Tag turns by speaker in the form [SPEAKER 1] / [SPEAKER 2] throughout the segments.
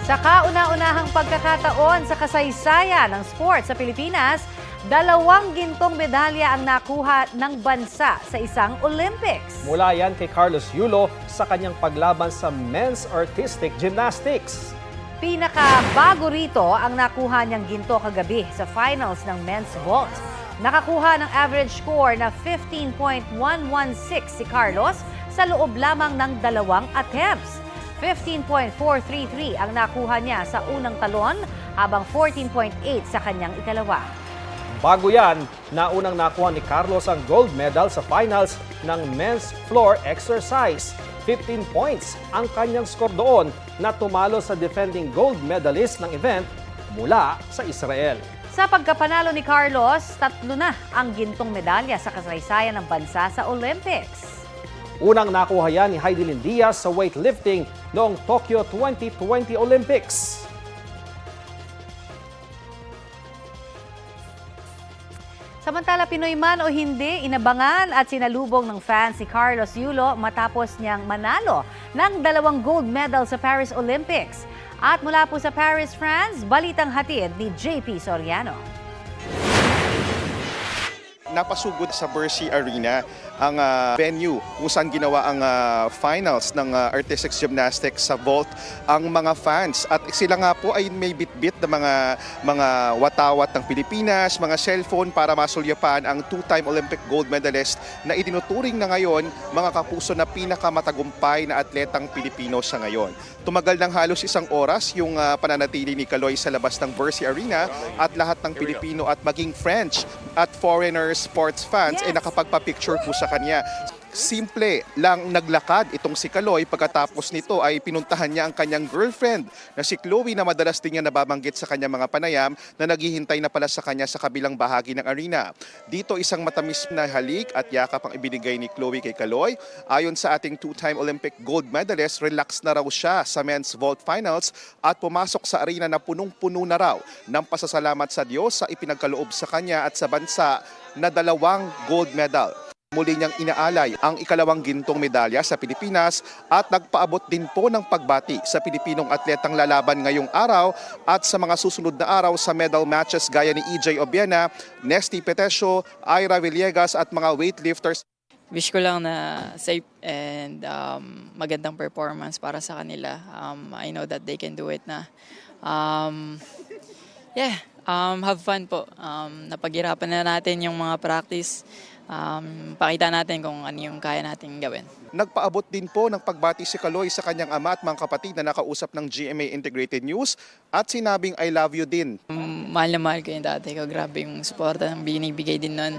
[SPEAKER 1] Sa kauna-unahang pagkakataon sa kasaysayan ng sports sa Pilipinas, 2 gintong medalya ang nakuha ng bansa sa isang Olympics.
[SPEAKER 2] Mula yan kay Carlos Yulo sa kanyang paglaban sa men's artistic gymnastics.
[SPEAKER 1] Pinakabago rito ang nakuha niyang ginto kagabi sa finals ng men's vault. Nakakuha ng average score na 15.116 si Carlos sa loob lamang ng 2 attempts. 15.433 ang nakuha niya sa unang talon habang 14.8 sa kanyang ikalawa.
[SPEAKER 2] Bago yan, naunang nakuha ni Carlos ang gold medal sa finals ng men's floor exercise. 15 points ang kanyang score doon na tumalo sa defending gold medalist ng event mula sa Israel.
[SPEAKER 1] Sa pagkapanalo ni Carlos, 3 na ang gintong medalya sa kasaysayan ng bansa sa Olympics.
[SPEAKER 2] Unang nakuha yan ni Heidelin Diaz sa weightlifting noong Tokyo 2020 Olympics.
[SPEAKER 1] Samantala, Pinoy man o hindi, inabangan at sinalubong ng fans si Carlos Yulo matapos niyang manalo ng 2 gold medal sa Paris Olympics. At mula po sa Paris, France, balitang hatid ni JP Soriano.
[SPEAKER 3] Napasugod sa Bercy Arena ang venue kung saan ginawa ang finals ng artistic gymnastics sa vault ang mga fans, at sila nga po ay may bitbit na mga watawat ng Pilipinas, mga cellphone para masulyapan ang 2-time Olympic gold medalist na itinuturing na ngayon mga kapuso na pinakamatagumpay na atletang Pilipino sa ngayon. Tumagal ng halos 1 oras yung pananatili ni Kaloy sa labas ng Bercy Arena, at lahat ng Pilipino at maging French at foreigner sports fans ay nakapagpa-picture po sa kanya. Simple lang naglakad itong si Kaloy. Pagkatapos nito ay pinuntahan niya ang kanyang girlfriend na si Chloe, na madalas din niya nababanggit sa kanyang mga panayam na naghihintay na pala sa kanya sa kabilang bahagi ng arena. Dito isang matamis na halik at yakap ang ibinigay ni Chloe kay Kaloy. Ayon sa ating 2-time Olympic gold medalist, relax na raw siya sa men's vault finals at pumasok sa arena na punong-puno na raw ng pasasalamat sa Diyos sa ipinagkaloob sa kanya at sa bansa na 2 gold medal. Muli niyang inaalay ang 2 gintong medalya sa Pilipinas at nagpaabot din po ng pagbati sa Pilipinong atletang lalaban ngayong araw at sa mga susunod na araw sa medal matches gaya ni EJ Obiena, Nesty Petesio, Ira Villegas at mga weightlifters.
[SPEAKER 4] Wish ko lang na safe and magandang performance para sa kanila. I know that they can do it na. Have fun po. Napaghirapan na natin yung mga practice. Pakita natin kung ano yung kaya natin gawin.
[SPEAKER 3] Nagpaabot din po ng pagbati si Kaloy sa kanyang ama at mga kapatid na nakausap ng GMA Integrated News at sinabing I love you din.
[SPEAKER 4] Mahal na mahal ko yung dati ko. Grabe yung suporta ng binibigay din nun.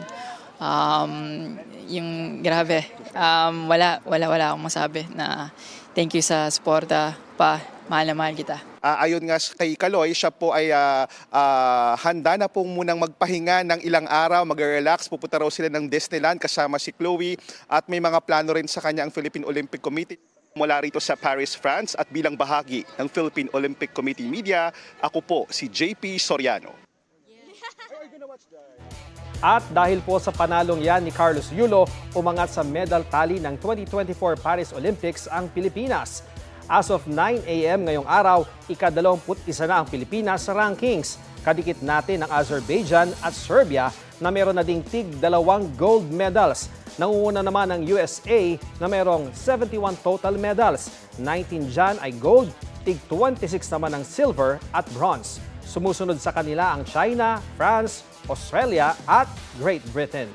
[SPEAKER 4] Yung grabe. Wala akong masabi na thank you sa suporta pa. Mahal na mahal kita.
[SPEAKER 3] Ayon nga kay Kaloy, siya po ay handa na pong munang magpahinga ng ilang araw, mag-relax. Pupunta raw sila ng Disneyland kasama si Chloe at may mga plano rin sa kanya ang Philippine Olympic Committee. Mula rito sa Paris, France at bilang bahagi ng Philippine Olympic Committee Media, ako po si JP Soriano.
[SPEAKER 2] At dahil po sa panalong yan ni Carlos Yulo, umangat sa medal tally ng 2024 Paris Olympics ang Pilipinas. As of 9 a.m. ngayong araw, ika-21 na ang Pilipinas sa rankings. Kadikit natin ang Azerbaijan at Serbia na meron na ding tig 2 gold medals. Nangunguna naman ang USA na merong 71 total medals. 19 dyan ay gold, tig 26 naman ang silver at bronze. Sumusunod sa kanila ang China, France, Australia at Great Britain.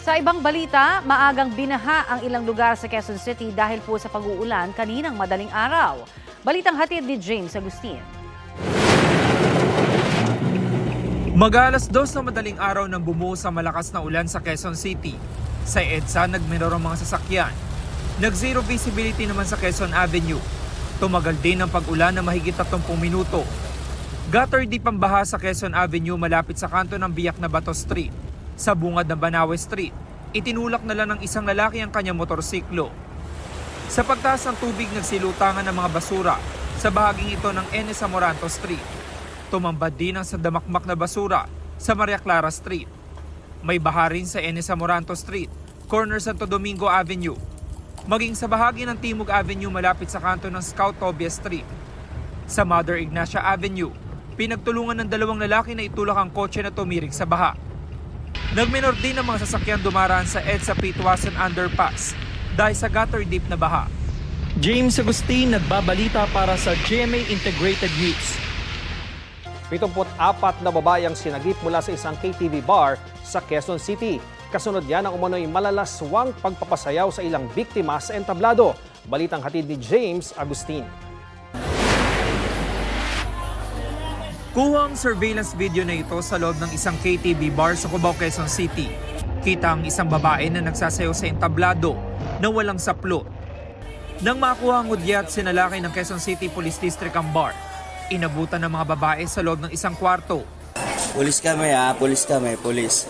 [SPEAKER 1] Sa ibang balita, maagang binaha ang ilang lugar sa Quezon City dahil po sa pag-uulan kaninang madaling araw. Balitang hatid ni James Agustin.
[SPEAKER 5] Mag-alas 2 na madaling araw nang bumuo sa malakas na ulan sa Quezon City. Sa EDSA, nagminor ang mga sasakyan. Nag-zero visibility naman sa Quezon Avenue. Tumagal din ang pag-ulan na mahigit 30 minuto. Gutter deep ang baha sa Quezon Avenue malapit sa kanto ng Biak na Bato Street, sa bungad ng Banawe Street, Itinulak na lang ng isang lalaki ang kanyang motorsiklo. Sa pagtaas ng tubig, nagsilutangan ng mga basura sa bahaging ito ng Enes Amoranto Street. Tumambad din ang sandamakmak na basura sa Maria Clara Street. May baha rin sa Enes Amoranto Street, corner Santo Domingo Avenue. Maging sa bahagi ng Timog Avenue malapit sa kanto ng Scout Tobias Street. Sa Mother Ignacia Avenue, pinagtulungan ng dalawang lalaki na itulak ang kotse na tumirik sa baha. Nagminor din ang mga sasakyan dumaraan sa EDSA Pitwasan Underpass dahil sa gutter deep na baha.
[SPEAKER 6] James Agustin nagbabalita para sa GMA Integrated News.
[SPEAKER 2] 74 na babae ang sinagip mula sa isang KTV bar sa Quezon City. Kasunod yan ang umano'y malalaswang pagpapasayaw sa ilang biktima sa entablado. Balitang hatid ni James Agustin.
[SPEAKER 5] Kuha ang surveillance video na ito sa loob ng isang KTV bar sa Cubao, Quezon City. Kita ang isang babae na nagsasayaw sa entablado na walang saplot. Nang makuha ang hudyat, sinalakay ng Quezon City Police District ang bar. Inabutan ng mga babae sa loob ng isang kwarto.
[SPEAKER 7] Pulis kami pulis.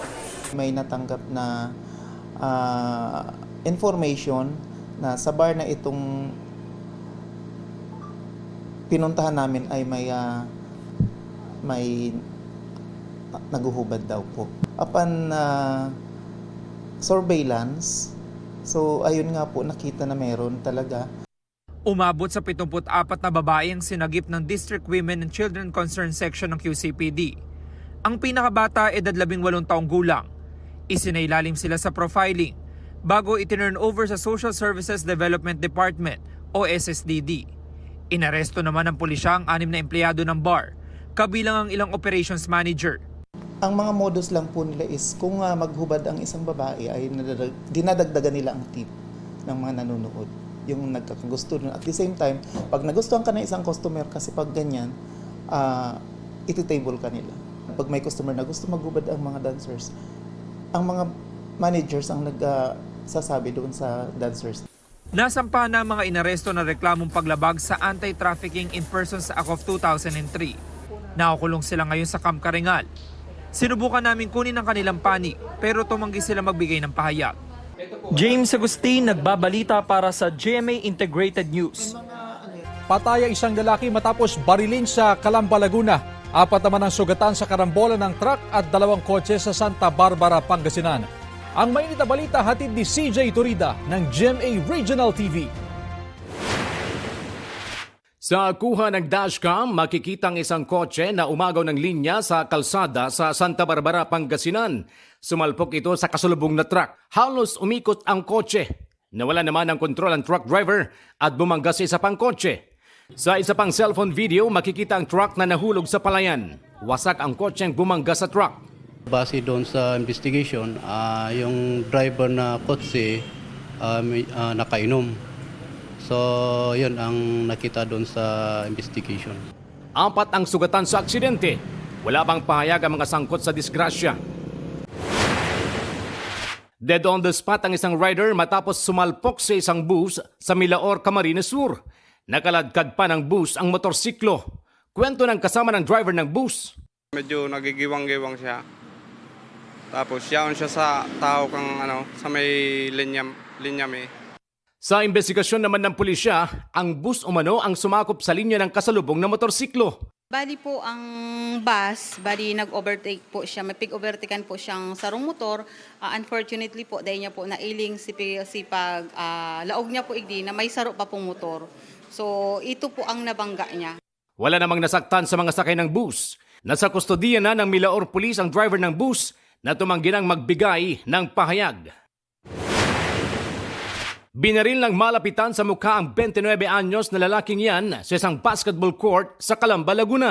[SPEAKER 8] May natanggap na information na sa bar na itong pinuntahan namin ay may naguhubad daw po. Upon surveillance, so ayun nga po, nakita na meron talaga.
[SPEAKER 5] Umabot sa 74 na babae ang sinagip ng District Women and Children Concern Section ng QCPD. Ang pinakabata edad 18 taong gulang. Isinailalim sila sa profiling bago itinurn over sa Social Services Development Department o SSDD. Inaresto naman ng pulisya ang 6 na empleyado ng bar, kabilang ang ilang operations manager.
[SPEAKER 8] Ang mga modus lang po nila is kung maghubad ang isang babae ay dinadagdagan nila ang tip ng mga nanonood. Yung nagkakagusto. At the same time, pag nagustuhan ka ng isang customer, kasi pag ganyan, iti-table ka nila. Pag may customer na gusto maghubad ang mga dancers, ang mga managers ang nagsasabi doon sa dancers.
[SPEAKER 5] Nasampahan na ang mga inaresto na reklamong paglabag sa Anti-Trafficking in Persons Act of 2003. Nakakulong sila ngayon sa Camp Karingal. Sinubukan namin kunin ang kanilang panig pero tumanggi sila magbigay ng pahayag.
[SPEAKER 6] James Agustin nagbabalita para sa GMA Integrated News.
[SPEAKER 9] Patay ang isang lalaki matapos barilin sa Calamba, Laguna. 4 naman ang sugatan sa karambola ng truck at 2 kotse sa Santa Barbara, Pangasinan. Ang mainit na balita hatid ni CJ Turida ng GMA Regional TV.
[SPEAKER 10] Sa kuha ng dashcam, makikita ang isang kotse na umagaw ng linya sa kalsada sa Santa Barbara, Pangasinan. Sumalpok ito sa kasalubong na truck. Halos umikot ang kotse. Nawala naman ang kontrol ang truck driver at bumangga sa isa pang kotse. Sa isa pang cellphone video, makikita ang truck na nahulog sa palayan. Wasak ang kotseng bumangga sa truck.
[SPEAKER 11] Base doon sa investigation, yung driver na kotse nakainom. So, yun ang nakita doon sa investigation.
[SPEAKER 10] 4 ang sugatan sa aksidente. Wala pang pahayag ang mga sangkot sa disgrasya. Dead on the spot ang isang rider matapos sumalpok sa isang bus sa Milaor, Camarines Sur. Nakaladkad pa ng bus ang motorsiklo. Kwento ng kasama ng driver ng bus.
[SPEAKER 12] Medyo nagigiwang-giwang siya. Tapos yaon siya sa tao kang sa may linyam eh.
[SPEAKER 10] Sa investigasyon naman ng pulisya, ang bus umano ang sumakop sa linya ng kasalubong na motorsiklo.
[SPEAKER 13] Bali po ang bus, nag-overtake po siya, may pig-overtaken po siyang sarong motor. Unfortunately po, dahil niya po nailing si pag laog niya po igdi na may saro pa pong motor. So ito po ang nabangga niya.
[SPEAKER 10] Wala namang nasaktan sa mga sakay ng bus. Nasa kustodiya na ng Milaor Police ang driver ng bus na tumanggi nang magbigay ng pahayag. Binaril ng malapitan sa mukha ang 29 anyos na lalaking yan sa isang basketball court sa Calamba, Laguna.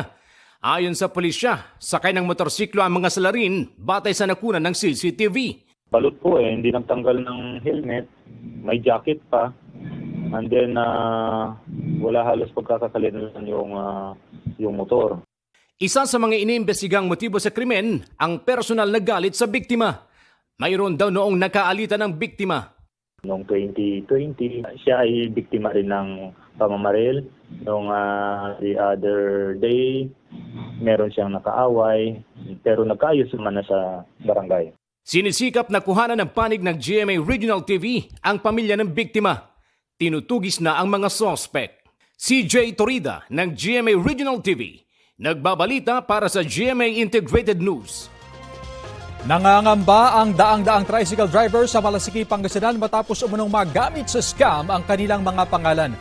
[SPEAKER 10] Ayon sa pulisya, sakay ng motorsiklo ang mga salarin batay sa nakunan ng CCTV.
[SPEAKER 14] Balot po hindi nagtanggal ng helmet, may jacket pa, and then wala halos pagkakakalinan yung motor.
[SPEAKER 10] Isa sa mga iniimbestigang motibo sa krimen ang personal na galit sa biktima. Mayroon daw noong nakaalitan ng biktima.
[SPEAKER 14] Noong 2020, siya ay biktima rin ng pamamaril. Noong the other day, meron siyang nakaaway, pero nagkaayos naman na sa barangay.
[SPEAKER 10] Sinisikap na kuhanan ng panig ng GMA Regional TV ang pamilya ng biktima. Tinutugis na ang mga suspect. CJ Torida ng GMA Regional TV, nagbabalita para sa GMA Integrated News.
[SPEAKER 9] Nangangamba ang daang-daang tricycle driver sa Malasiki, Pangasinan matapos umunong magamit sa scam ang kanilang mga pangalan.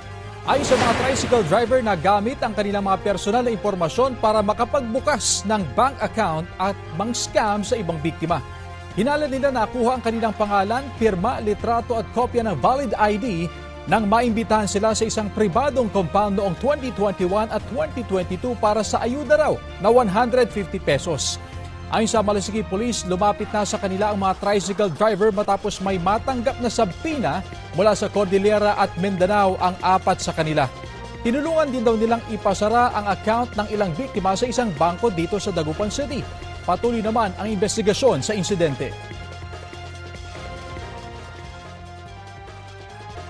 [SPEAKER 9] Ayon sa mga tricycle driver na gamit ang kanilang mga personal na impormasyon para makapagbukas ng bank account at mang-scam sa ibang biktima. Hinala nila nakuha ang kanilang pangalan, pirma, litrato at kopya ng valid ID nang maimbitahan sila sa isang pribadong compound noong 2021 at 2022 para sa ayuda raw na 150 pesos. Ayon sa Malasiki Police, lumapit na sa kanila ang mga tricycle driver matapos may matanggap na sabina mula sa Cordillera at Mindanao ang 4 sa kanila. Tinulungan din daw nilang ipasara ang account ng ilang biktima sa isang bangko dito sa Dagupan City. Patuloy naman ang investigasyon sa insidente.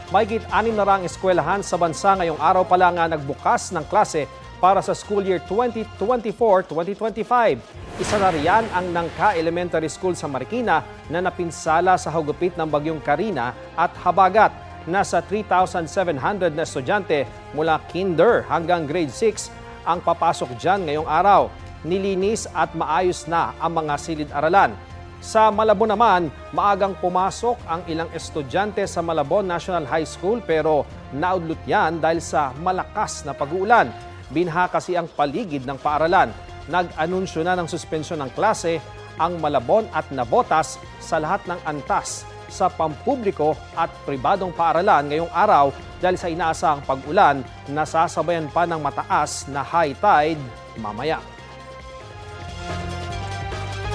[SPEAKER 2] Mahigit 6 na rang eskwelahan sa bansa ngayong araw pa lang nagbukas ng klase para sa school year 2024-2025. Isa na riyan ang Nangka Elementary School sa Marikina na napinsala sa hugupit ng bagyong Karina at habagat. Nasa 3,700 na estudyante mula kinder hanggang grade 6 ang papasok dyan ngayong araw. Nilinis at maayos na ang mga silid-aralan. Sa Malabon naman, maagang pumasok ang ilang estudyante sa Malabon National High School pero naudlot yan dahil sa malakas na pag-uulan. Binha kasi ang paligid ng paaralan. Nag-anunsyo na ng suspensyon ng klase ang Malabon at Navotas sa lahat ng antas sa pampubliko at pribadong paaralan ngayong araw dahil sa inaasahang pag-ulan na sasabayan pa ng mataas na high tide mamaya.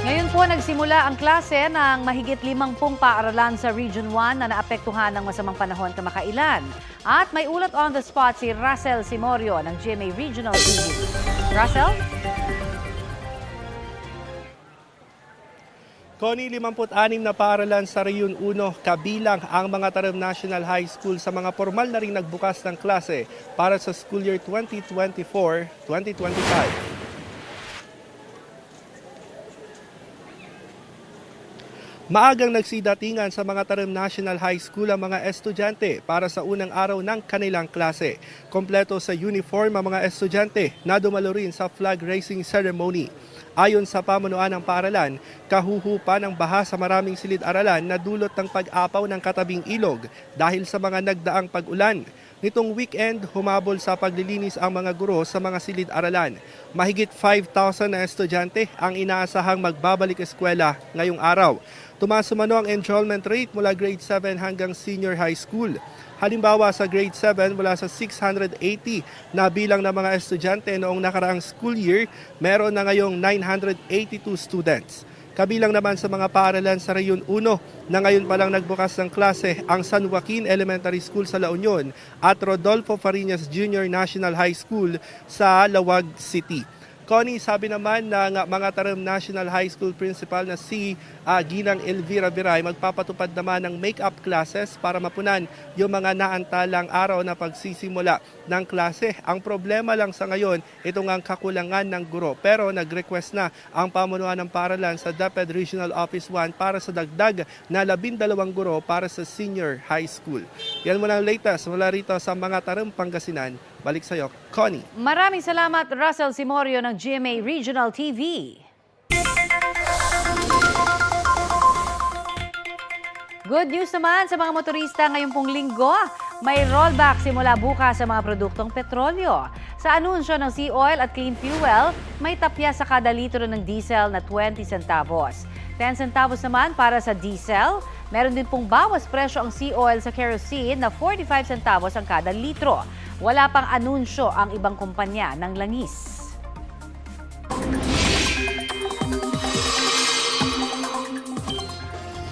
[SPEAKER 1] Ngayon po nagsimula ang klase ng mahigit 50 paaralan sa Region 1 na naapektuhan ng masamang panahon kamakailan. At may ulat on the spot si Russell Simorio ng GMA Regional TV. Russell?
[SPEAKER 15] Connie, 56 na paaralan sa Rehiyon 1 kabilang ang mga Tarim National High School sa mga formal na ring nagbukas ng klase para sa school year 2024-2025. Maagang nagsidatingan sa mga Tarim National High School ang mga estudyante para sa unang araw ng kanilang klase. Kompleto sa uniform ang mga estudyante na dumalo rin sa flag raising ceremony. Ayon sa pamunuan ng paaralan, kahuhupa ng baha sa maraming silid-aralan na dulot ng pag-apaw ng katabing ilog dahil sa mga nagdaang pag-ulan. Nitong weekend, humabol sa paglilinis ang mga guro sa mga silid-aralan. Mahigit 5,000 na estudyante ang inaasahang magbabalik eskwela ngayong araw. Tumaas umano ang enrollment rate mula grade 7 hanggang senior high school. Halimbawa sa grade 7 mula sa 680 na bilang ng mga estudyante noong nakaraang school year, meron na ngayong 982 students. Kabilang naman sa mga paaralan sa Rehiyon 1 na ngayon pa lang nagbukas ng klase ang San Joaquin Elementary School sa La Union at Rodolfo Fariñas Jr. National High School sa Lawag City. Connie, sabi naman ng mga Tarim National High School Principal na si Ginang Elvira Viray, magpapatupad naman ng make-up classes para mapunan yung mga naantalang araw na pagsisimula ng klase. Ang problema lang sa ngayon, ito nga ang kakulangan ng guro. Pero nag-request na ang pamunuan ng paaralan sa DepEd Regional Office 1 para sa dagdag na 12 guro para sa senior high school. Yan muna ang latest mula rito sa mga Tarim, Pangasinan. Balik sa iyo, Connie.
[SPEAKER 1] Maraming salamat, Russell Simorio ng GMA Regional TV. Good news naman sa mga motorista ngayong pong linggo. May rollback simula bukas sa mga produktong petrolyo. Sa anunsyo ng Sea Oil at Clean Fuel, may tapya sa kada litro ng diesel na 20 centavos. 10 centavos naman para sa diesel. Meron din pong bawas presyo ang Sea Oil sa kerosene na 45 centavos ang kada litro. Wala pang anunsyo ang ibang kumpanya ng langis.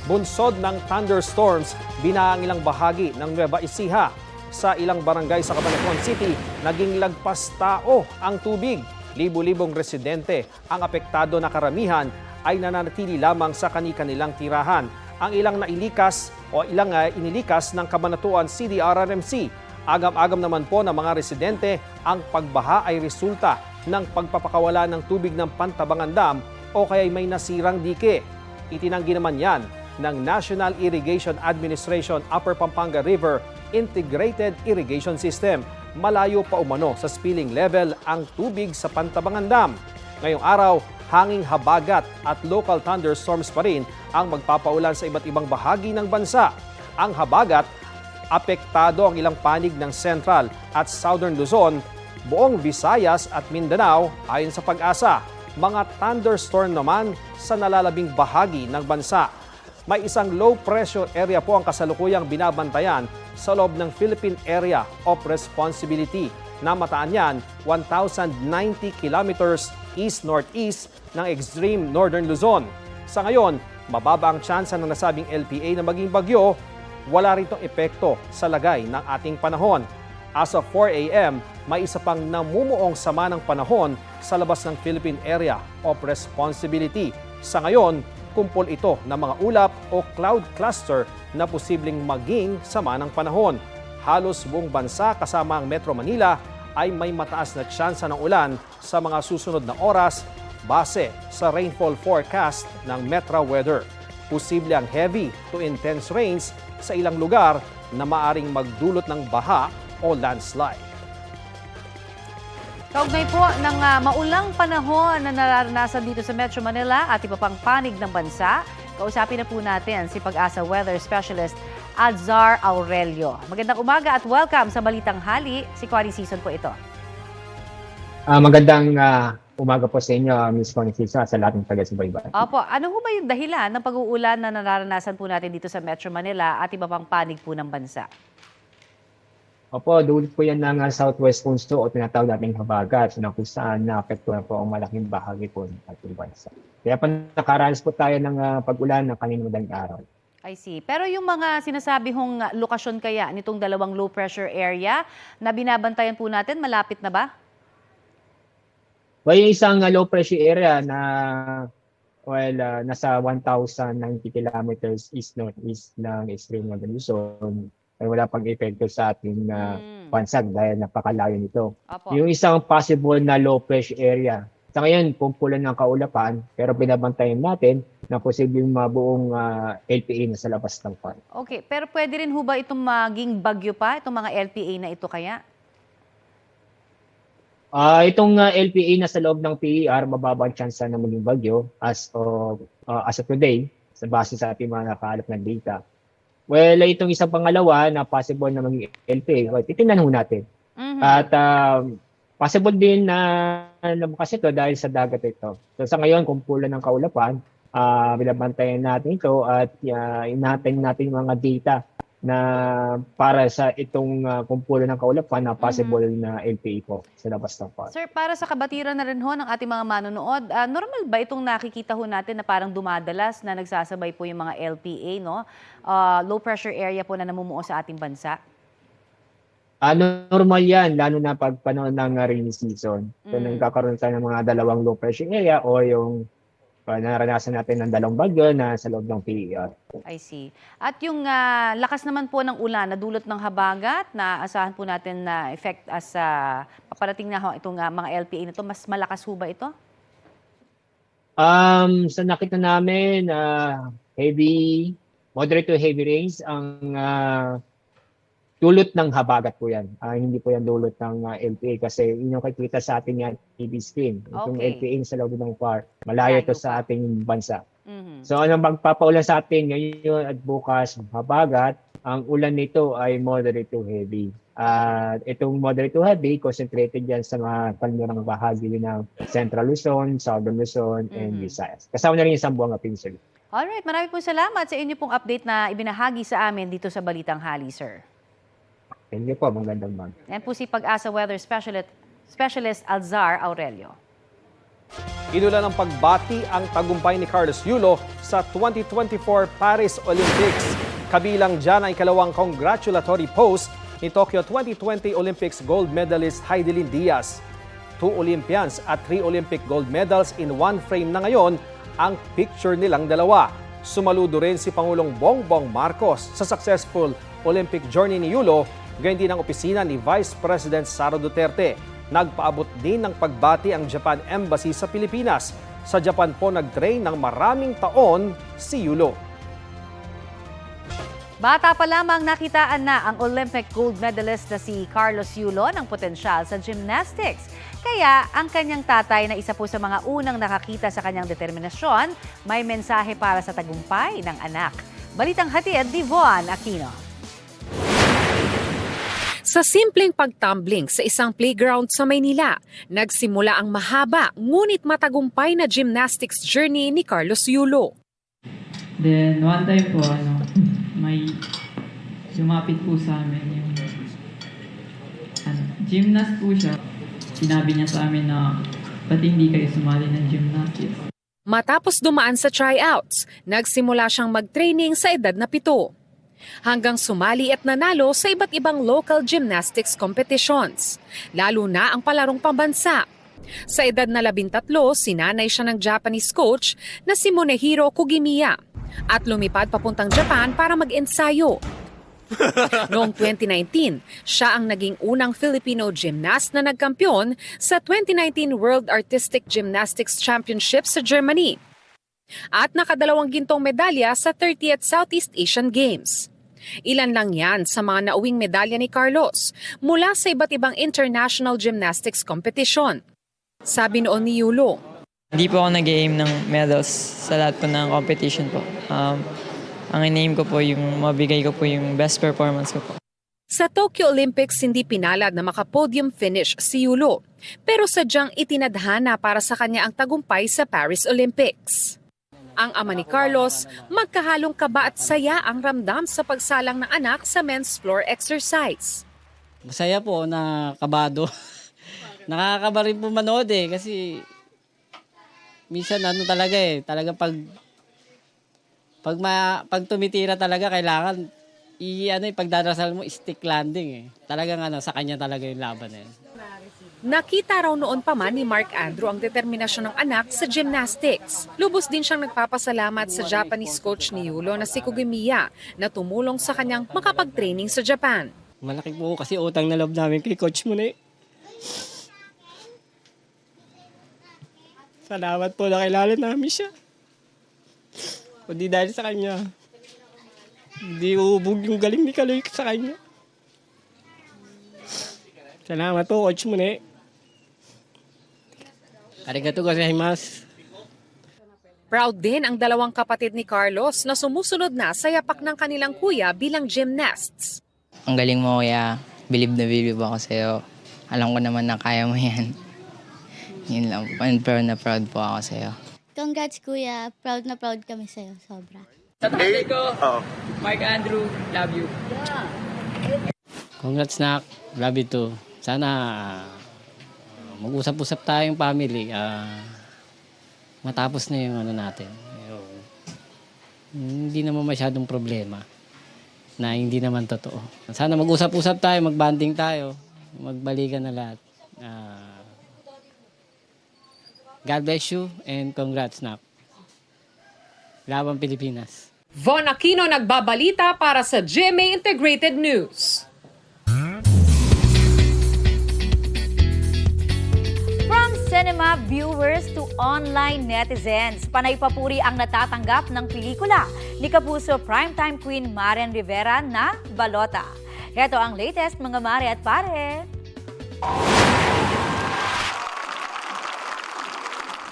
[SPEAKER 2] Bunsod ng thunderstorms, binaha ang ilang bahagi ng Nueva Ecija. Sa ilang barangay sa Cabanatuan City, naging lagpas tao ang tubig. Libo-libong residente ang apektado na karamihan ay nananatili lamang sa kani-kanilang tirahan. Ang ilang nailikas o ilang inilikas ng Cabanatuan City RRMC. Agam-agam naman po ng mga residente, ang pagbaha ay resulta ng pagpapakawala ng tubig ng Pantabangan Dam o kaya may nasirang dike. Itinanggi naman yan ng National Irrigation Administration Upper Pampanga River Integrated Irrigation System. Malayo pa umano sa spilling level ang tubig sa Pantabangan Dam. Ngayong araw, hanging habagat at local thunderstorms pa rin ang magpapaulan sa iba't ibang bahagi ng bansa. Ang habagat, apektado ang ilang panig ng Central at Southern Luzon, buong Visayas at Mindanao ayon sa Pag-asa. Mga thunderstorm naman sa nalalabing bahagi ng bansa. May isang low pressure area po ang kasalukuyang binabantayan sa loob ng Philippine Area of Responsibility na mataan yan 1,090 kilometers east-northeast ng extreme northern Luzon. Sa ngayon, mababa ang tsansa ng nasabing LPA na maging bagyo, wala ritong epekto sa lagay ng ating panahon. As of 4 a.m., may isa pang namumuong sama ng panahon sa labas ng Philippine Area of Responsibility. Sa ngayon, kumpol ito ng mga ulap o cloud cluster na posibleng maging sama ng panahon. Halos buong bansa kasama ang Metro Manila ay may mataas na tsansa ng ulan sa mga susunod na oras base sa rainfall forecast ng Metra Weather. Posible ang heavy to intense rains sa ilang lugar na maaring magdulot ng baha o landslide.
[SPEAKER 1] Kaugnay po ng maulang panahon na nararanasan dito sa Metro Manila at iba pang panig ng bansa, kausapin na po natin si Pag-asa Weather Specialist Alzar Aurelio. Magandang umaga at welcome sa Balitang Hali. Si Connie Season po ito.
[SPEAKER 16] Magandang umaga po sa inyo, Ms. Connie Season, sa lahat ng taga-subaybay.
[SPEAKER 1] Opo, ano ho ba yung dahilan ng pag-uulan na nararanasan po natin dito sa Metro Manila at iba pang panig po ng bansa?
[SPEAKER 16] Opo, dulot po yan ng southwest monsoon o tinatawag nating habagat na kung saan naapektuhan po ang malaking bahagi po ng ating bansa. Kaya pa nakaranas po tayo ng pag-ulan ng kaninang madaling araw.
[SPEAKER 1] I see. Pero yung mga sinasabi hong lokasyon kaya nitong dalawang low pressure area na binabantayan po natin, malapit na ba?
[SPEAKER 16] Well, yung isang low pressure area na nasa 1,090 kilometers east-northeast ng extreme northern Luzon, ay wala pang epekto sa ating bansa dahil napakalayo nito.
[SPEAKER 1] Opo.
[SPEAKER 16] Yung isang possible na low pressure area, sa ngayon, kumpulan ng kaulapan, pero binabantayan natin na posibleng mabuong LPA na sa labas ng pan.
[SPEAKER 1] Okay, pero pwede rin ho ba itong maging bagyo pa, itong mga LPA na ito kaya?
[SPEAKER 16] Itong LPA na sa loob ng PER, mababa ang chance na maging bagyo as of today, sa base sa ating mga nakaalap ng data. Well, itong isang pangalawa na possible na maging LPA, titingnan ho natin.
[SPEAKER 1] Mm-hmm.
[SPEAKER 16] At possible din na lumakas ito dahil sa dagat ito. So sa ngayon, kumpulan ng kaulapan, binabantayan natin ito at inatin natin mga data na para sa itong kumpulan ng kaulapan na possible na LPA po sa labas ng pan.
[SPEAKER 1] Sir, para sa kabatiran na rin ho ng ating mga manonood, normal ba itong nakikita ho natin na parang dumadalas na nagsasabay po yung mga LPA, no? Low pressure area po na namumuo sa ating bansa?
[SPEAKER 16] Normal yan, lalo na pag panahon ng rainy season. So nagkakaroon tayo ng mga dalawang low pressure area o yung naranasan natin ng dalawang bagyo na sa loob ng PER.
[SPEAKER 1] I see. At yung lakas naman po ng ulan na dulot ng habagat na asahan po natin na effect as paparating na ho itong mga LPA na ito, mas malakas ho ba ito?
[SPEAKER 16] Sa nakita namin, moderate to heavy rains ang dulot ng habagat po yan. Hindi po yan dulot ng LPA kasi yun yung kakita sa atin yan TV screen. Itong
[SPEAKER 1] Okay.
[SPEAKER 16] LPA sa loob ng PAR, malayo to sa ating bansa.
[SPEAKER 1] Mhm.
[SPEAKER 16] So ano magpapaulan sa atin ngayon at bukas, habagat, ang ulan nito ay moderate to heavy. At itong moderate to heavy, concentrated yan sa mga kanlurang bahagi ng Central Luzon, Southern Luzon, and Visayas. Kasama na rin yung Sambuanga Peninsula.
[SPEAKER 1] Alright, marami po salamat sa inyo pong update na ibinahagi sa amin dito sa Balitang Hali, sir.
[SPEAKER 16] Thank you po, magandang mag.
[SPEAKER 1] Yan po si Pag-asa Weather Specialist Alzar Aurelio.
[SPEAKER 2] Inulan ng pagbati ang tagumpay ni Carlos Yulo sa 2024 Paris Olympics. Kabilang dyan ay ikalawang congratulatory post ni Tokyo 2020 Olympics gold medalist Heidelin Diaz. 2 Olympians at 3 Olympic gold medals in one frame na ngayon ang picture nilang dalawa. Sumaludo rin si Pangulong Bongbong Marcos sa successful Olympic journey ni Yulo, gayon din ang opisina ni Vice President Sara Duterte. Nagpaabot din ng pagbati ang Japan Embassy sa Pilipinas. Sa Japan po nag-train ng maraming taon si Yulo.
[SPEAKER 1] Bata pa lamang nakitaan na ang Olympic gold medalist na si Carlos Yulo ng potensyal sa gymnastics. Kaya ang kanyang tatay na isa po sa mga unang nakakita sa kanyang determinasyon, may mensahe para sa tagumpay ng anak. Balitang hatid ni Von Aquino.
[SPEAKER 17] Sa simpleng pagtumbling sa isang playground sa Maynila, nagsimula ang mahaba ngunit matagumpay na gymnastics journey ni Carlos Yulo.
[SPEAKER 4] Then one time po, may lumapit po sa amin yung gymnast po siya. Sinabi niya sa amin na ba't hindi kayo sumali ng gymnastics.
[SPEAKER 17] Matapos dumaan sa tryouts, nagsimula siyang mag-training sa edad na 7. Hanggang sumali at nanalo sa iba't ibang local gymnastics competitions, lalo na ang palarong pambansa. Sa edad na 13, sinanay siya ng Japanese coach na si Monehiro Kugimiya at lumipad papuntang Japan para mag-ensayo. Noong 2019, siya ang naging unang Filipino gymnast na nagkampiyon sa 2019 World Artistic Gymnastics Championship sa Germany at nakadalawang gintong medalya sa 30th Southeast Asian Games. Ilan lang yan sa mga nauwing medalya ni Carlos mula sa iba't ibang international gymnastics competition. Sabi noon ni Yulo,
[SPEAKER 4] Hindi po ako nag-aim ng medals sa lahat po ng competition po. Ang in-aim ko po yung mabigay ko po yung best performance ko po.
[SPEAKER 17] sa Tokyo Olympics hindi pinalad na maka-podium finish si Yulo, pero sadyang itinadhana para sa kanya ang tagumpay sa Paris Olympics. Ang ama ni Carlos, magkahalong kaba at saya ang ramdam sa pagsalang ng anak sa men's floor exercise.
[SPEAKER 18] Masaya po na kabado. Nakakaba rin po manood kasi minsan talaga pag tumitira talaga kailangan pagdarasal mo stick landing Talagang sa kanya talaga yung laban
[SPEAKER 17] Nakita raw noon pa man ni Mark Andrew ang determinasyon ng anak sa gymnastics. Lubos din siyang nagpapasalamat sa Japanese coach ni Yulo na si Kugimiya na tumulong sa kanyang makapag-training sa Japan.
[SPEAKER 18] Malaki po kasi utang na loob namin kay Coach Mune. Salamat po na kilala namin siya. Kundi dahil sa kanya, hindi uubog yung galing ni Kaloy sa kanya. Salamat po, Coach Mune. Arigatou gozaimasu.
[SPEAKER 17] Proud din ang dalawang kapatid ni Carlos na sumusunod na sa yapak ng kanilang kuya bilang gymnasts.
[SPEAKER 19] Ang galing mo kuya, believe na believe ako sa'yo. Alam ko naman na kaya mo yan. Yun lang, pero na proud po ako sa'yo.
[SPEAKER 20] Congrats kuya, proud na proud kami sa'yo, sobra.
[SPEAKER 4] Tatay ko, Mark Andrew, love you.
[SPEAKER 18] Congrats nak, love you too. Sana mag-usap-usap tayong family. Matapos na yung natin. Hindi naman masyadong problema na hindi naman totoo. Sana mag-usap-usap tayo, mag-banding tayo, magbalikan na lahat. God bless you and congrats na. Laban Pilipinas.
[SPEAKER 17] Von Aquino nagbabalita para sa GMA Integrated News.
[SPEAKER 1] From cinema viewers to online netizens, panay papuri ang natatanggap ng pelikula ni Kapuso primetime queen Marian Rivera na Balota. Heto ang latest mga mare at pare.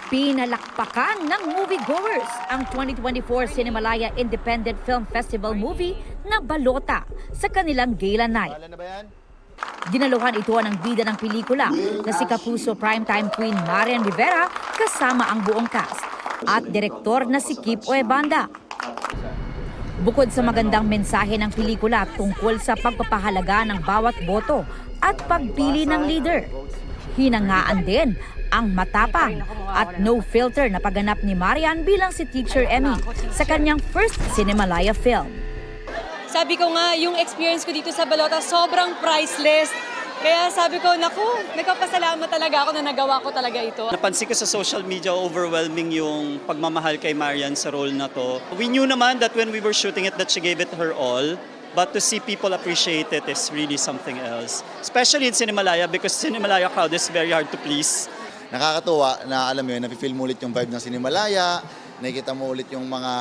[SPEAKER 1] Pinalakpakan ng moviegoers ang 2024 Cinemalaya Independent Film Festival movie na Balota sa kanilang gala night. Dinaluhan ito ng bida ng pelikula na si Kapuso primetime queen Marian Rivera kasama ang buong cast at direktor na si Kip Oebanda. Bukod sa magandang mensahe ng pelikula tungkol sa pagpapahalaga ng bawat boto at pagpili ng leader, hinangaan din ang matapang at no filter na pagganap ni Marian bilang si Teacher Emmy sa kanyang first Cinemalaya film.
[SPEAKER 21] Sabi ko nga, yung experience ko dito sa Balota sobrang priceless. Kaya sabi ko, naku, nagpapasalamat talaga ako na nagawa ko talaga ito.
[SPEAKER 22] Napansin ko sa social media, overwhelming yung pagmamahal kay Marian sa role na to. We knew naman that when we were shooting it that she gave it her all. But to see people appreciate it is really something else. Especially in Cinemalaya because Cinemalaya crowd is very hard to please.
[SPEAKER 3] nakakatuwa na alam mo yun, nafe-feel mo ulit yung vibe ng Sinimalaya, nakikita mo ulit yung mga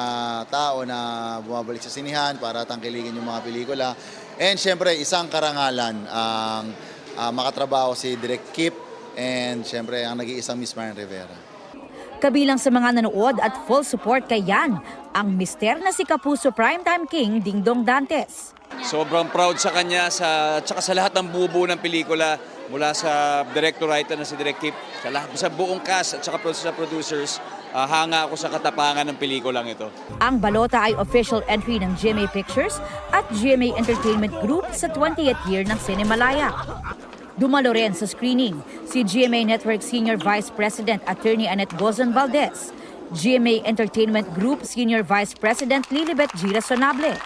[SPEAKER 3] tao na bumabalik sa sinihan para tangkilikin yung mga pelikula. And syempre, isang karangalan ang makatrabaho si Direk Kip and syempre ang nag-iisang Miss Marian Rivera.
[SPEAKER 1] Kabilang sa mga nanood at full support kay Yan, ang mister na si Kapuso Primetime King Dingdong Dantes.
[SPEAKER 7] Sobrang proud sa kanya tsaka sa lahat ng bubuo ng pelikula mula sa director-writer na si Direk Kip, sa buong cast at saka sa producers. Hanga ako sa katapangan ng pelikulang ito.
[SPEAKER 1] Ang balota ay official entry ng GMA Pictures at GMA Entertainment Group sa 20th year ng Cinemalaya. Dumalo rin sa screening si GMA Network Senior Vice President Attorney Annette Gozon Valdez, GMA Entertainment Group Senior Vice President Lilibet Gira Sonable,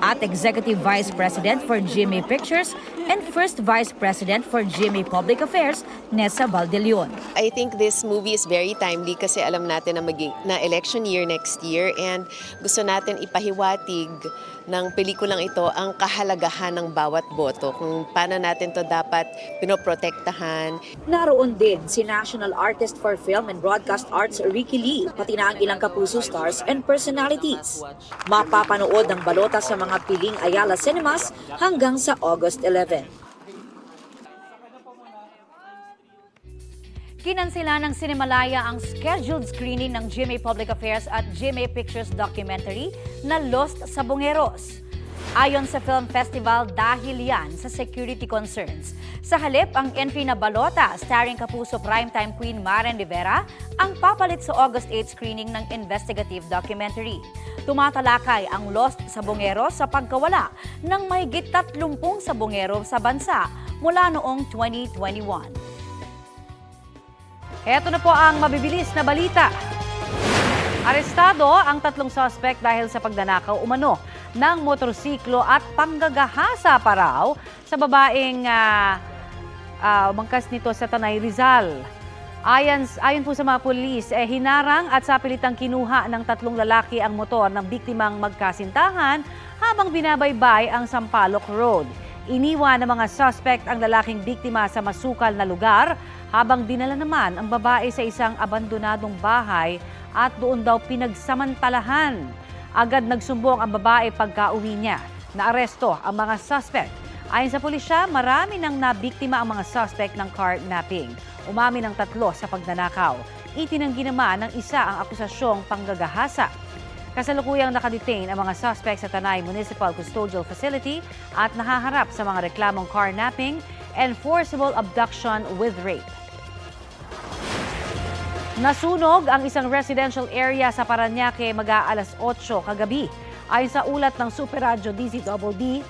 [SPEAKER 1] at Executive Vice President for GMA Pictures and First Vice President for GMA Public Affairs, Nessa Valdelion.
[SPEAKER 23] I think this movie is very timely kasi alam natin na election year next year and gusto natin ipahiwatig ng pelikulang ito ang kahalagahan ng bawat boto, kung paano natin to dapat pinoprotektahan.
[SPEAKER 1] Naroon din si National Artist for Film and Broadcast Arts Ricky Lee, pati na ang ilang Kapuso stars and personalities. Mapapanood ang balota sa mga piling Ayala Cinemas hanggang sa August 11. Kinansila ng Cinemalaya ang scheduled screening ng GMA Public Affairs at GMA Pictures documentary na Lost sa Bungeros. Ayon sa Film Festival, dahil yan sa security concerns. Sa halip, ang entry na balota starring Kapuso Primetime Queen Marian Rivera ang papalit sa August 8 screening ng investigative documentary. Tumatalakay ang Lost sa Bungeros sa pagkawala ng mahigit 30 sabongero sa bansa mula noong 2021. Heto na po ang mabibilis na balita. Arestado ang 3 suspect dahil sa pagnanakaw umano ng motorsiklo at panggagahasa pa raw sa babaeng umangkas nito sa Tanay Rizal. Ayon po sa mga pulis, hinarang at sapilitang kinuha ng 3 lalaki ang motor ng biktimang magkasintahan habang binabaybay ang Sampaloc Road. Iniwan ng mga suspect ang lalaking biktima sa masukal na lugar habang dinala naman ang babae sa isang abandonadong bahay at doon daw pinagsamantalahan. Agad nagsumbong ang babae pagka-uwi niya. Naaresto ang mga suspect. Ayon sa pulisya, marami nang nabiktima ang mga suspect ng carnapping. Umamin ng 3 sa pagnanakaw. Itinanggi naman ng isa ang akusasyong panggagahasa. Kasalukuyang nakadetain ang mga suspect sa Tanay Municipal Custodial Facility at nahaharap sa mga reklamong carnapping and forcible abduction with rape. Nasunog ang isang residential area sa Parañaque mag-aalas 8 kagabi. Ayon sa ulat ng Super Radyo DZDD,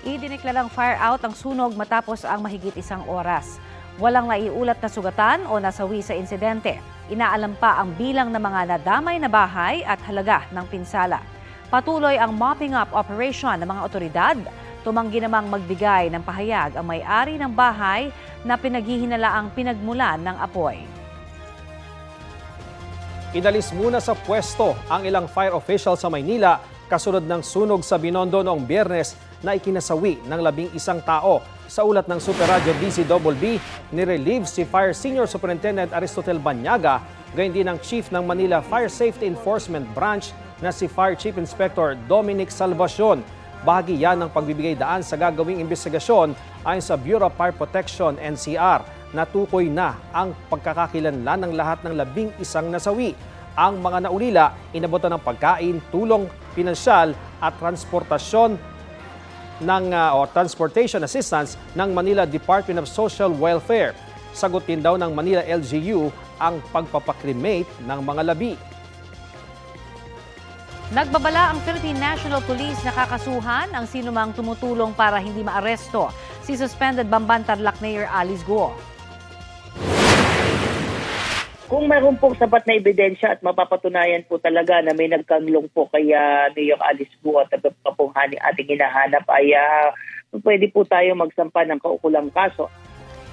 [SPEAKER 1] idineklarang fire out ang sunog matapos ang mahigit 1 oras. Walang naiulat na sugatan o nasawi sa insidente. Inaalam pa ang bilang ng mga nadamay na bahay at halaga ng pinsala. Patuloy ang mopping up operation ng mga otoridad. Tumanggi namang magbigay ng pahayag ang may-ari ng bahay na pinaghihinalaang pinagmulan ng apoy.
[SPEAKER 2] Inalis muna sa pwesto ang ilang fire official sa Maynila kasunod ng sunog sa Binondo noong Biyernes na ikinasawi ng 11 tao. Sa ulat ng Super Radyo DZDD, nirelieve si Fire Senior Superintendent Aristotel Banyaga, gayon din ang Chief ng Manila Fire Safety Enforcement Branch na si Fire Chief Inspector Dominic Salvacion. Bahagi yan ng pagbibigay daan sa gagawing investigasyon ayon sa Bureau of Fire Protection NCR. Natukoy na ang pagkakakilanlan ng lahat ng 11 nasawi. Ang mga naulila, inabotan ng pagkain, tulong pinansyal at transportation transportation assistance ng Manila Department of Social Welfare. Sagot din daw ng Manila LGU ang pagpapakremate ng mga labi.
[SPEAKER 1] Nagbabala ang Philippine National Police na kakasuhan ang sinumang tumutulong para hindi maaresto si suspended Bamban Tarlac Mayor Alice Guo.
[SPEAKER 24] Kung mayroon pong sapat na ebidensya at mapapatunayan po talaga na may nagkanglong po kay Mayor Alice Guo at pong ating hinahanap ay pwede po tayo magsampa ng kaukulang kaso.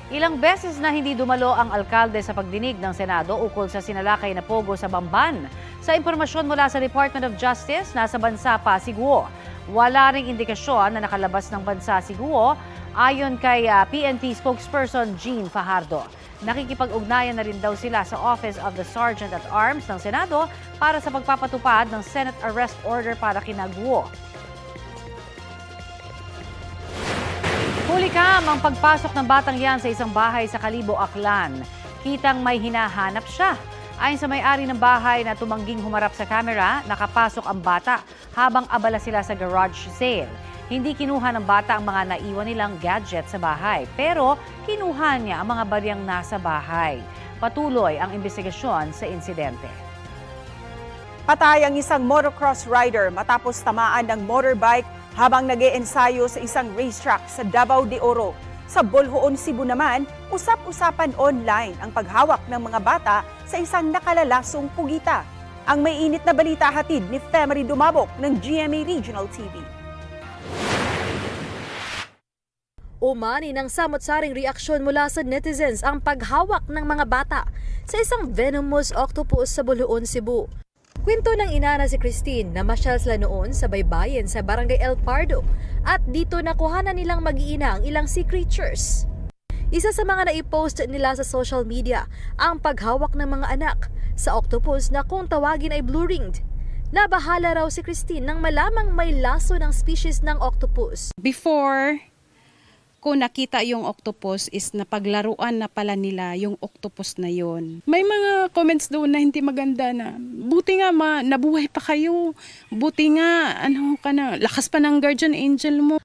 [SPEAKER 1] Ilang beses na hindi dumalo ang alkalde sa pagdinig ng Senado ukol sa sinalakay na pogo sa Bamban. Sa impormasyon mula sa Department of Justice, nasa bansa pa si Guo. Wala ring indikasyon na nakalabas ng bansa si Guo ayon kay PNP spokesperson Jean Fajardo. Nakikipag-ugnayan na rin daw sila sa Office of the Sergeant at Arms ng Senado para sa pagpapatupad ng Senate Arrest Order para kina Guo. Hulikam ang pagpasok ng batang yan sa isang bahay sa Kalibo, Aklan. Kitang may hinahanap siya. Ayon sa may-ari ng bahay na tumangging humarap sa kamera, nakapasok ang bata habang abala sila sa garage sale. Hindi kinuha ng bata ang mga naiwan nilang gadget sa bahay, pero kinuha niya ang mga baryang nasa bahay. Patuloy ang investigasyon sa insidente.
[SPEAKER 5] Patay ang isang motocross rider matapos tamaan ng motorbike habang nag-eensayo sa isang racetrack sa Davao de Oro. Sa Bolhoon, Cebu naman, usap-usapan online ang paghawak ng mga bata sa isang nakalalasong pugita. Ang may init na balita hatid ni Femery Dumabok ng GMA Regional TV.
[SPEAKER 6] Umani ng samot-saring reaksyon mula sa netizens ang paghawak ng mga bata sa isang venomous octopus sa Bolhoon, Cebu. Kwento ng ina na si Christine na masyal sila noon sa baybayin sa Barangay El Pardo at dito nakuhanan nilang mag-iina ang ilang sea creatures. Isa sa mga naipost nila sa social media ang paghawak ng mga anak sa octopus na kung tawagin ay blue-ringed. Nabahala raw si Christine nang malamang may laso ng species ng octopus.
[SPEAKER 8] Before ko nakita yung octopus is napaglaruan na pala nila yung octopus na yon. May mga comments doon na hindi maganda na buti nga nabuhay pa kayo. Buti nga lakas pa ng guardian angel mo.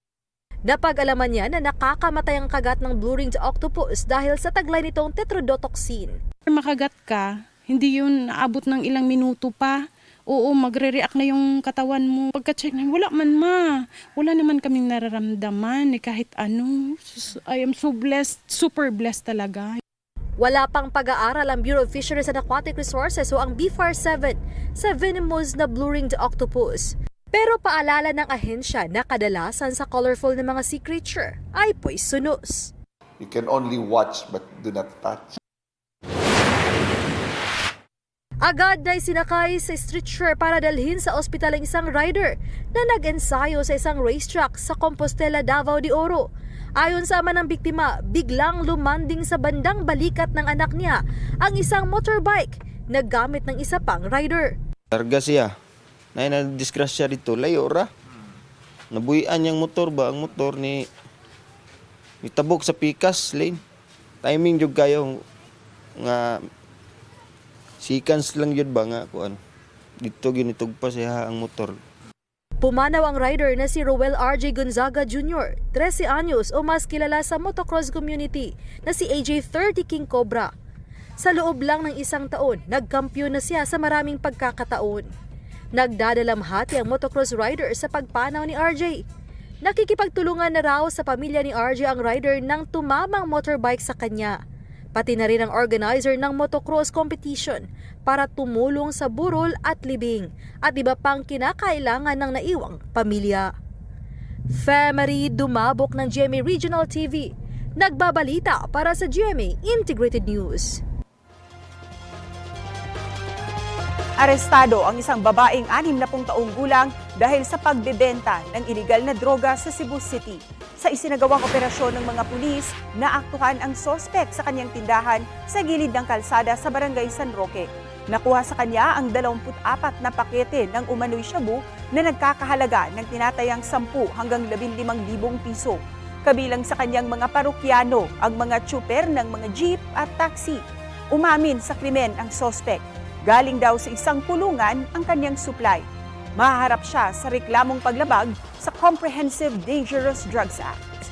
[SPEAKER 6] Napag-alaman niya na nakakamatay ang kagat ng blue-ringed octopus dahil sa taglay nitong tetrodotoxin.
[SPEAKER 8] Makagat ka, hindi yun naabot ng ilang minuto pa. Oo, magre-react na yung katawan mo. Pagka-check na, wala naman kaming nararamdaman kahit ano. I am so blessed, super blessed talaga.
[SPEAKER 6] Wala pang pag-aaral ang Bureau of Fisheries and Aquatic Resources o ang BFAR-7 sa venomous na blue-ringed octopus. Pero paalala ng ahensya na kadalasan sa colorful na mga sea creature ay poisonous.
[SPEAKER 11] You can only watch but do not touch.
[SPEAKER 6] Agad na isinakay sa stretcher para dalhin sa ospital ang isang rider na nag-ensayo sa isang racetrack sa Compostela, Davao de Oro. Ayon sa ama ng biktima, biglang lumanding sa bandang balikat ng anak niya ang isang motorbike na gamit ng isa pang rider.
[SPEAKER 25] Targa siya. Na-disgrasya dito, layo ra. Nabuhian niyang motor ba? Ang motor ni tabok sa pikas lane. Timing jud kayo nga seconds lang yun ba nga kuan. Dito ginitog pa siya ang motor.
[SPEAKER 6] Pumanaw ang rider na si Roel RJ Gonzaga Jr., 13 anyos o mas kilala sa motocross community na si AJ 30 King Cobra. Sa loob lang ng isang taon, nagkampiyon na siya sa maraming pagkakataon. Nagdadalamhati ang motocross rider sa pagpanaw ni RJ. Nakikipagtulungan na raw sa pamilya ni RJ ang rider nang tumamang motorbike sa kanya. Pati na rin ang organizer ng motocross competition para tumulong sa burol at libing at iba pang kinakailangan ng naiwang pamilya. Femery Dumabok ng GMA Regional TV, nagbabalita para sa GMA Integrated News.
[SPEAKER 5] Arestado ang isang babaeng 60 taong gulang dahil sa pagbebenta ng iligal na droga sa Cebu City. Sa isinagawang operasyon ng mga pulis, naaktuhan ang sospek sa kanyang tindahan sa gilid ng kalsada sa Barangay San Roque. Nakuha sa kanya ang 24 na pakete ng umano'y shabu na nagkakahalaga ng tinatayang 10 hanggang 15,000 piso. Kabilang sa kanyang mga parokyano ang mga tsuper ng mga jeep at taxi. Umamin sa krimen ang sospek. Galing daw sa isang kulungan ang kanyang supply. Mahaharap siya sa reklamong paglabag sa Comprehensive Dangerous Drugs Act.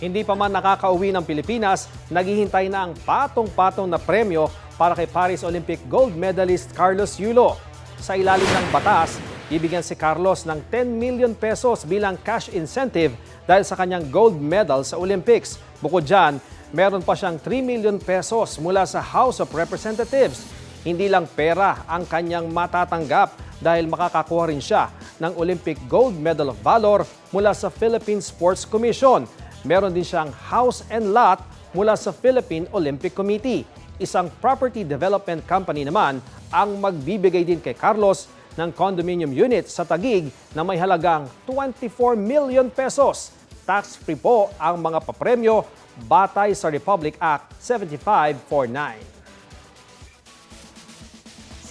[SPEAKER 2] Hindi pa man nakakauwi ng Pilipinas, naghihintay na ang patong-patong na premyo para kay Paris Olympic gold medalist Carlos Yulo. Sa ilalim ng batas, bibigyan si Carlos ng 10 million pesos bilang cash incentive dahil sa kanyang gold medal sa Olympics. Bukod dyan, meron pa siyang 3 million pesos mula sa House of Representatives. Hindi lang pera ang kanyang matatanggap dahil makakakuha rin siya ng Olympic Gold Medal of Valor mula sa Philippine Sports Commission. Meron din siyang house and lot mula sa Philippine Olympic Committee. Isang property development company naman ang magbibigay din kay Carlos ng condominium unit sa Taguig na may halagang 24 million pesos. tax-free po ang mga papremyo batay sa Republic Act 7549.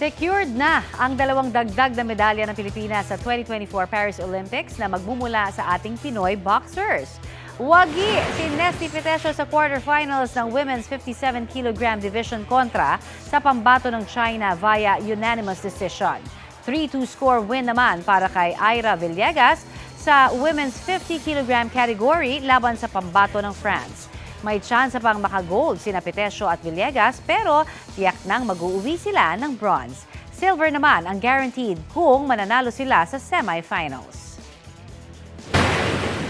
[SPEAKER 1] Secured na ang 2 dagdag na medalya ng Pilipinas sa 2024 Paris Olympics na magmumula sa ating Pinoy boxers. Wagi si Nesty Petesio sa quarterfinals ng Women's 57 kg division kontra sa pambato ng China via unanimous decision. 3-2 score win naman para kay Ira Villegas sa Women's 50 kg category laban sa pambato ng France. May tsansa pang makagold sina Petesio at Villegas pero tiyak nang mag-uuwi sila ng bronze. Silver naman ang guaranteed kung mananalo sila sa semifinals.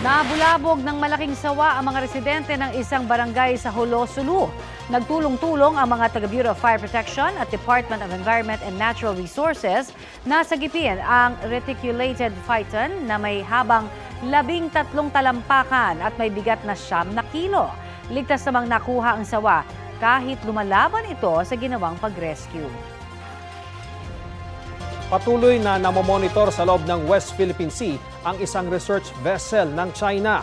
[SPEAKER 1] Nabulabog ng malaking sawa ang mga residente ng isang barangay sa Jolo, Sulu. Nagtulong-tulong ang mga taga-Bureau of Fire Protection at Department of Environment and Natural Resources na sagipin ang reticulated phyton na may habang 13 talampakan at may bigat na 9 kilo. Ligtas namang nakuha ang sawa kahit lumalaban ito sa ginawang pag-rescue.
[SPEAKER 2] Patuloy na namomonitor sa loob ng West Philippine Sea ang isang research vessel ng China.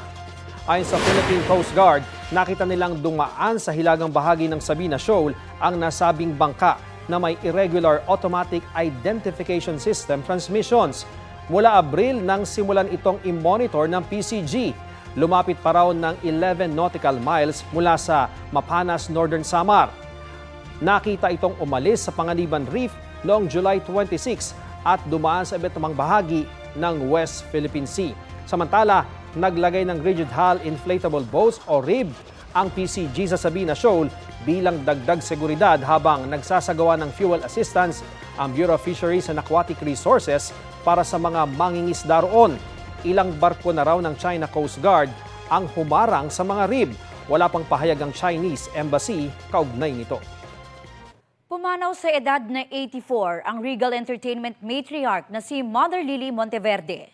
[SPEAKER 2] Ayon sa Philippine Coast Guard, nakita nilang dumaan sa hilagang bahagi ng Sabina Shoal ang nasabing bangka na may irregular automatic identification system transmissions. Mula Abril nang simulan itong i-monitor ng PCG. Lumapit pa raw ng 11 nautical miles mula sa Mapanas, Northern Samar. Nakita itong umalis sa Panganiban Reef noong July 26 at dumaan sa iba't ibang bahagi ng West Philippine Sea. Samantala, naglagay ng rigid hull inflatable boats o RIB ang PCG sa Sabina Shoal bilang dagdag seguridad habang nagsasagawa ng fuel assistance ang Bureau of Fisheries and Aquatic Resources para sa mga mangingisda roon. Ilang barko na raw ng China Coast Guard ang humarang sa mga RIB. Wala pang pahayag ang Chinese Embassy kaugnay nito.
[SPEAKER 9] Pumanaw sa edad na 84 ang Regal Entertainment matriarch na si Mother Lily Monteverde.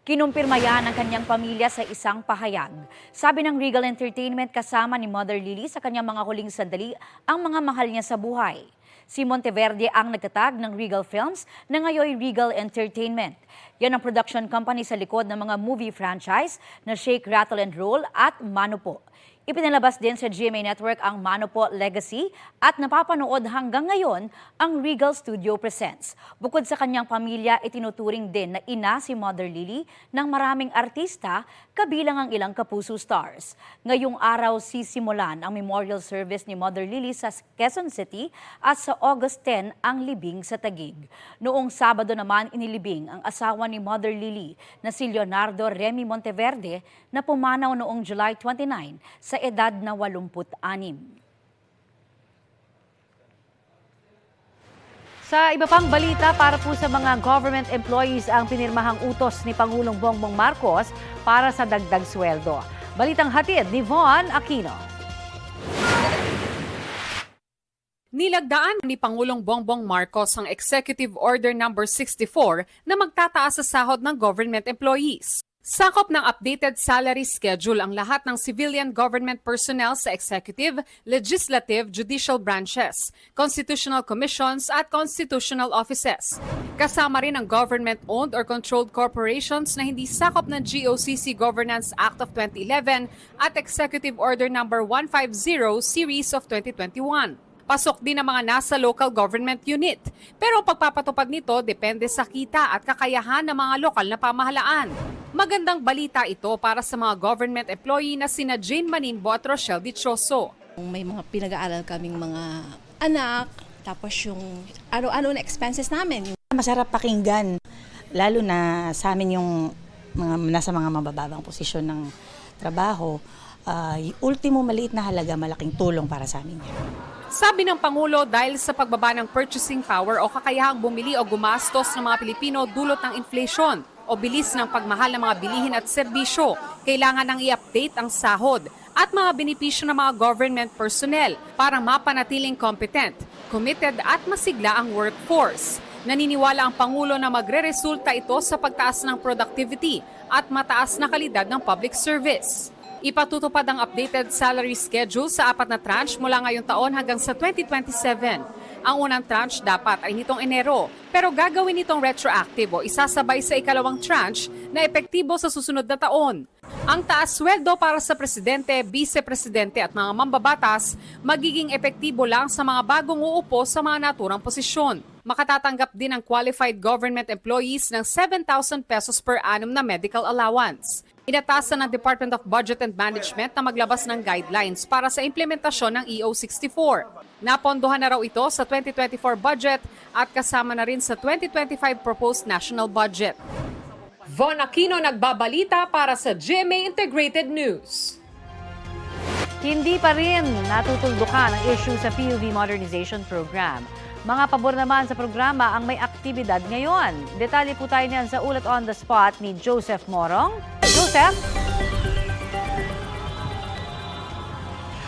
[SPEAKER 9] Kinumpirma yan ng kanyang pamilya sa isang pahayag. Sabi ng Regal Entertainment kasama ni Mother Lily sa kanyang mga huling sandali ang mga mahal niya sa buhay. Si Monteverde ang nagtatag ng Regal Films na ngayon Regal Entertainment. Yan ang production company sa likod ng mga movie franchise na Shake, Rattle and Roll at Mano Po. Ipinalabas din sa GMA Network ang Mano Po Legacy at napapanood hanggang ngayon ang Regal Studio Presents. Bukod sa kanyang pamilya, itinuturing din na ina si Mother Lily ng maraming artista, kabilang ang ilang kapuso stars. Ngayong araw sisimulan ang memorial service ni Mother Lily sa Quezon City at sa August 10 ang libing sa Taguig. Noong Sabado naman inilibing ang asawa ni Mother Lily na si Leonardo Remy Monteverde na pumanaw noong July 29 sa edad na 86.
[SPEAKER 1] Sa iba pang balita, para po sa mga government employees ang pinirmahang utos ni Pangulong Bongbong Marcos para sa dagdag sweldo. Balitang hatid ni Von Aquino.
[SPEAKER 17] Nilagdaan ni Pangulong Bongbong Marcos ang Executive Order No. 64 na magtataas sa sahod ng government employees. Sakop ng updated salary schedule ang lahat ng civilian government personnel sa executive, legislative, judicial branches, constitutional commissions at constitutional offices. Kasama rin ang government-owned or controlled corporations na hindi sakop ng GOCC Governance Act of 2011 at Executive Order No. 150 Series of 2021. Pasok din ang mga nasa local government unit. Pero ang pagpapatupad nito depende sa kita at kakayahan ng mga lokal na pamahalaan. Magandang balita ito para sa mga government employee na sina Jane Manimbo at Rochelle Dichoso.
[SPEAKER 10] May mga pinag-aaral kaming mga anak, tapos yung ano-ano na expenses namin.
[SPEAKER 12] Masarap pakinggan, lalo na sa amin yung nasa mga mabababang posisyon ng trabaho. Ultimo maliit na halaga, malaking tulong para sa amin yan.
[SPEAKER 17] Sabi ng Pangulo, dahil sa pagbaba ng purchasing power o kakayahang bumili o gumastos ng mga Pilipino dulot ng inflation o bilis ng pagmahal ng mga bilihin at serbisyo, kailangan nang i-update ang sahod at mga benepisyo ng mga government personnel para mapanatiling competent, committed at masigla ang workforce. Naniniwala ang Pangulo na magre-resulta ito sa pagtaas ng productivity at mataas na kalidad ng public service. Ipatutupad ang updated salary schedule sa 4 na tranche mula ngayong taon hanggang sa 2027. Ang unang tranche dapat ay nitong Enero, pero gagawin itong retroactive o isasabay sa ikalawang tranche na epektibo sa susunod na taon. Ang taas sweldo para sa presidente, vice-presidente at mga mambabatas magiging epektibo lang sa mga bagong uupo sa mga naturang posisyon. Makatatanggap din ang qualified government employees ng 7,000 pesos per annum na medical allowance. Inatasan ng Department of Budget and Management na maglabas ng guidelines para sa implementasyon ng EO64. Napondohan na raw ito sa 2024 budget at kasama na rin sa 2025 proposed national budget. Von Aquino nagbabalita para sa GMA Integrated News.
[SPEAKER 1] Hindi pa rin natutuldukan ang issue sa PUV Modernization Program. Mga pabor naman sa programa ang may aktibidad ngayon. Detalye po tayo niyan sa ulat on the spot ni Joseph Morong. Joseph?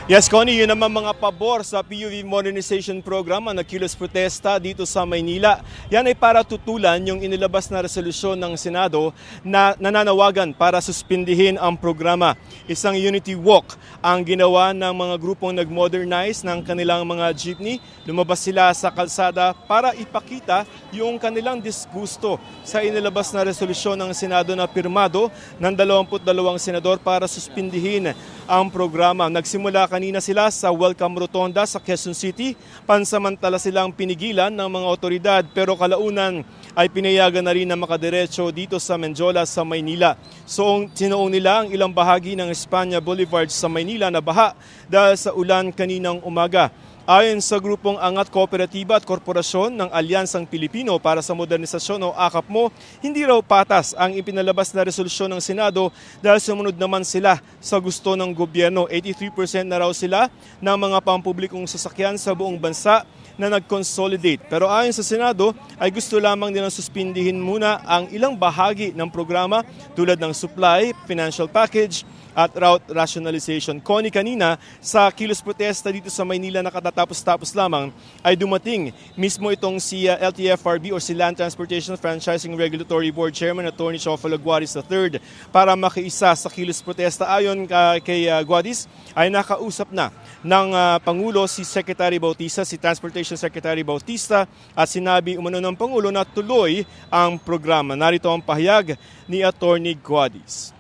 [SPEAKER 13] Yes, Connie, yun naman mga pabor sa PUV Modernization Program ang nagkilos protesta dito sa Maynila. Yan ay para tutulan yung inilabas na resolusyon ng Senado na nananawagan para suspindihin ang programa. Isang unity walk ang ginawa ng mga grupong nag-modernize ng kanilang mga jeepney. Lumabas sila sa kalsada para ipakita yung kanilang disgusto sa inilabas na resolusyon ng Senado na pirmado ng 22 senador para suspindihin ang programa. Nagsimula kanina sila sa Welcome Rotonda sa Quezon City. Pansamantala silang pinigilan ng mga otoridad pero kalaunan ay pinayagan na rin na makadiretso dito sa Menjola sa Maynila. So sinuong nila ang ilang bahagi ng Espanya Boulevard sa Maynila na baha dahil sa ulan kaninang umaga. Ayon sa grupong Angat Kooperatiba at Korporasyon ng Alyansang Pilipino para sa Modernisasyon o AKAPMO, hindi raw patas ang ipinalabas na resolusyon ng Senado dahil sumunod naman sila sa gusto ng gobyerno. 83% na raw sila ng mga pampublikong sasakyan sa buong bansa na nag-consolidate. Pero ayon sa Senado ay gusto lamang nilang suspindihin muna ang ilang bahagi ng programa tulad ng supply, financial package at route rationalization. Connie, kanina sa kilos protesta dito sa Maynila na katatapos-tapos lamang ay dumating mismo itong si LTFRB o si Land Transportation Franchising Regulatory Board Chairman Attorney Chofalo Guadis III para makiisa sa kilos protesta. Ayon kay Guadis ay nakausap na ng Pangulo si Secretary Bautista, si Transportation Secretary Bautista at sinabi umano ng Pangulo na tuloy ang programa. Narito ang pahayag ni Attorney Guadis.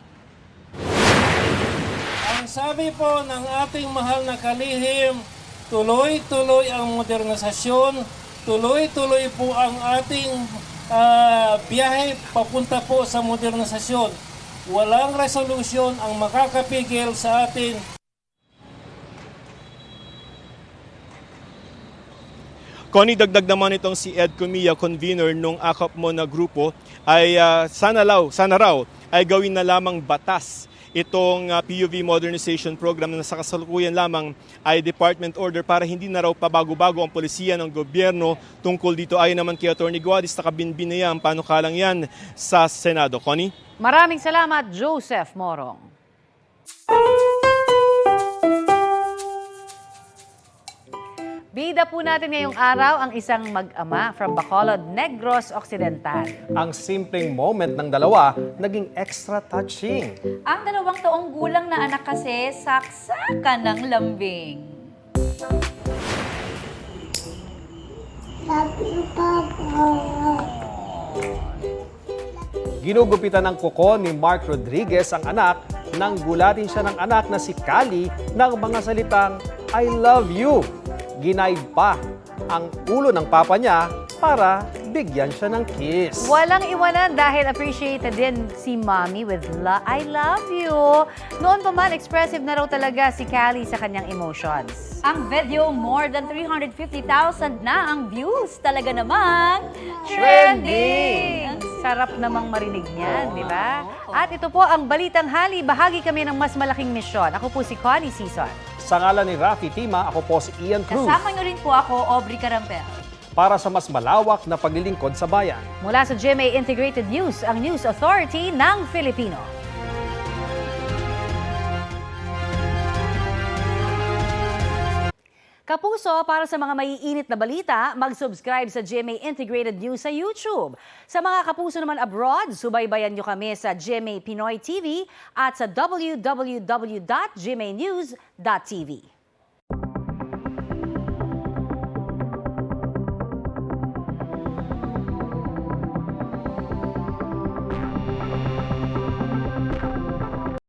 [SPEAKER 14] Ang sabi po ng ating mahal na kalihim, tuloy-tuloy ang modernisasyon, tuloy-tuloy po ang ating biyahe papunta po sa modernisasyon. Walang resolusyon ang makakapigil sa atin.
[SPEAKER 13] Connie, dagdag naman itong si Ed Comilla, convener nung AKAPMO na grupo, ay sana raw ay gawin na lamang batas itong PUV Modernization Program na sa kasalukuyan lamang ay department order para hindi na raw pabago-bago ang polisiya ng gobyerno tungkol dito. Ayon naman kay Atty. Guadis, nakabinbin na yan, panukalang yan sa Senado. Connie?
[SPEAKER 1] Maraming salamat, Joseph Morong. Bida po natin ngayong araw ang isang mag-ama from Bacolod, Negros Occidental.
[SPEAKER 2] Ang simpleng moment ng dalawa naging extra touching.
[SPEAKER 9] Ang 2 taong gulang na anak kasi saksakan ng lambing.
[SPEAKER 2] Ginugupitan ng kuko ni Mark Rodriguez ang anak nang gulatin siya ng anak na si Kali ng mga salitang, "I love you." Ginaid pa ang ulo ng papa niya para bigyan siya ng kiss.
[SPEAKER 1] Walang iwanan dahil appreciated din si Mommy with I love you. Noon pa man, expressive na raw talaga si Callie sa kanyang emotions.
[SPEAKER 9] Ang video, more than 350,000 na ang views. Talaga namang trending!
[SPEAKER 1] Sarap namang marinig niyan, di ba? At ito po ang Balitang Hali. Bahagi kami ng mas malaking misyon. Ako po si Connie Season.
[SPEAKER 2] Sa ngalan ni Rafi Tima, ako po si Ian Cruz.
[SPEAKER 9] Kasama niyo rin po ako, Aubrey Carampel.
[SPEAKER 2] Para sa mas malawak na paglilingkod sa bayan.
[SPEAKER 1] Mula sa GMA Integrated News, ang News Authority ng Filipino. Kapuso, para sa mga maiinit na balita, mag-subscribe sa GMA Integrated News sa YouTube. Sa mga kapuso naman abroad, subaybayan nyo kami sa GMA Pinoy TV at sa www.gmanews.tv.